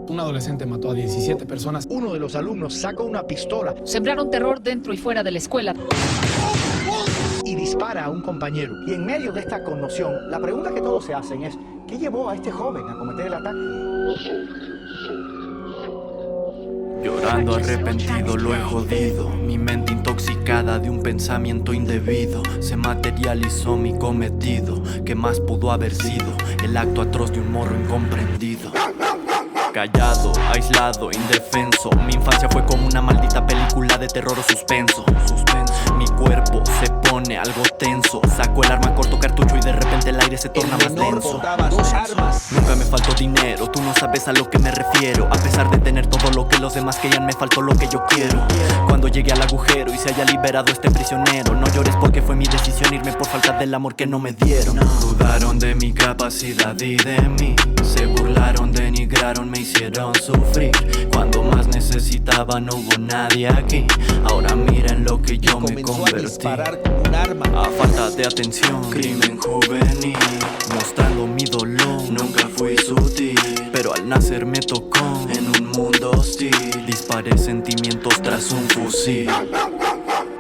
Un adolescente mató a 17 personas. Uno de los alumnos saca una pistola Sembraron terror dentro y fuera de la escuela. y dispara a un compañero. Y en medio de esta conmoción, la pregunta que todos se hacen es, ¿qué llevó a este joven a cometer el ataque? Llorando arrepentido lo he jodido, mi mente intoxicada de un pensamiento indebido. Se materializó mi cometido, ¿qué más pudo haber sido? El acto atroz de un morro incomprendido. Callado, aislado, indefenso. Mi infancia fue como una maldita película de terror o suspenso. Mi cuerpo se pone algo tenso. Saco el arma, corto cartucho y de repente el aire se torna más denso. Portaba 2 armas. Nunca me faltó dinero, tú no sabes a lo que me refiero. A pesar de tener todo lo que los demás querían, me faltó lo que yo quiero. Cuando llegué al agujero y se haya liberado este prisionero, no llores porque fue mi decisión irme por falta del amor que no me dieron. Dudaron de mi capacidad y de mí. Se burlaron, denigraron, me hicieron sufrir. Cuando más necesitaba no hubo nadie aquí. Ahora miren lo que yo me Comenzó a convertí. disparar con un arma. A falta de atención, crimen juvenil, mostrando mi dolor. Nunca fui sutil, pero al nacer me tocó en un mundo hostil. Disparé sentimientos tras un fusil.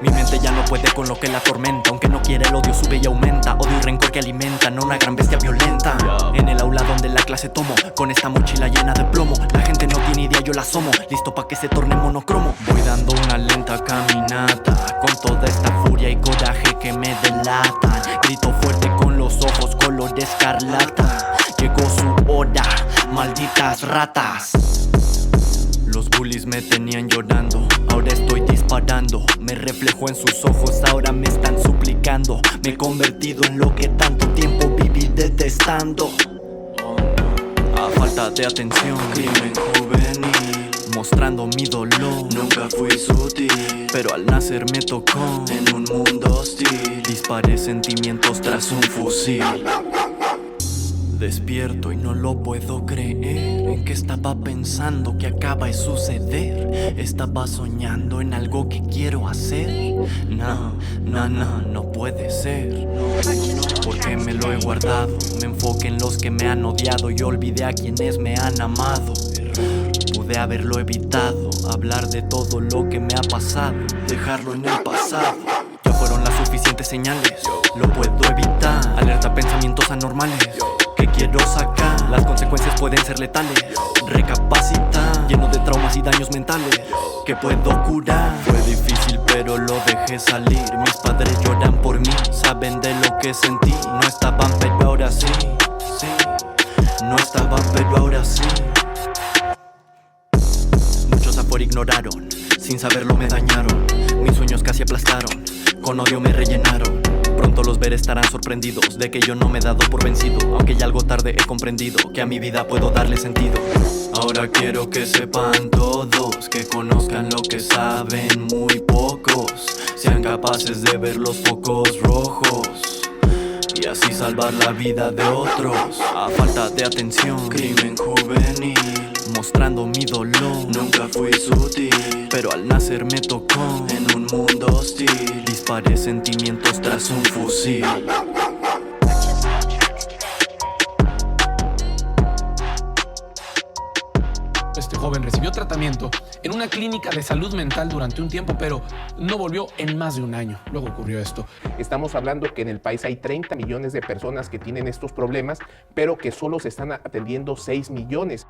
Mi mente ya no puede con lo que la atormenta. Aunque no quiere, el odio sube y aumenta. Odio y rencor que alimentan a una gran bestia violenta. En el aula donde la clase tomo, con esta mochila llena de plomo. La gente no tiene idea, yo la asomo, listo pa' que se torne monocromo. Voy dando una lenta caminata, con toda esta furia y coraje que me delatan. Grito fuerte con los ojos color escarlata. Llegó su hora, malditas ratas. Los bullies me tenían llorando, ahora estoy disparando. Me reflejo en sus ojos, ahora me están suplicando. Me he convertido en lo que tanto tiempo viví detestando. A falta de atención, crimen juvenil, mostrando mi dolor. Nunca fui sutil, pero al nacer me tocó en un mundo hostil. Disparé sentimientos tras un fusil. Despierto y no lo puedo creer. ¿En qué estaba pensando que acaba de suceder? Estaba soñando en algo que quiero hacer. No puede ser. Porque me lo he guardado. Me enfoqué en los que me han odiado y olvidé a quienes me han amado. Pude haberlo evitado, hablar de todo lo que me ha pasado, dejarlo en el pasado. Ya fueron las suficientes señales, lo puedo evitar. Alerta pensamientos anormales que quiero sacar. Las consecuencias pueden ser letales. Recapacita, lleno de traumas y daños mentales que puedo curar. Fue difícil pero lo dejé salir. Mis padres lloran por mí, saben de lo que sentí. No estaban pero ahora sí, sí. No estaban pero ahora sí. Muchos afuera ignoraron, sin saberlo me dañaron. Mis sueños casi aplastaron, con odio me rellenaron. Pronto los veré, estarán sorprendidos de que yo no me he dado por vencido. Aunque ya algo tarde he comprendido que a mi vida puedo darle sentido. Ahora quiero que sepan todos, que conozcan lo que saben muy pocos. Sean capaces de ver los focos rojos y así salvar la vida de otros. A falta de atención, crimen juvenil, mostrando mi dolor. Nunca fui sutil, pero al nacer me tocó en un mundo hostil. Disparé sentimientos tras un fusil. Este joven recibió tratamiento en una clínica de salud mental durante un tiempo, pero no volvió en más de un año. Luego ocurrió esto. Estamos hablando que en el país hay 30 millones de personas que tienen estos problemas, pero que solo se están atendiendo 6 millones.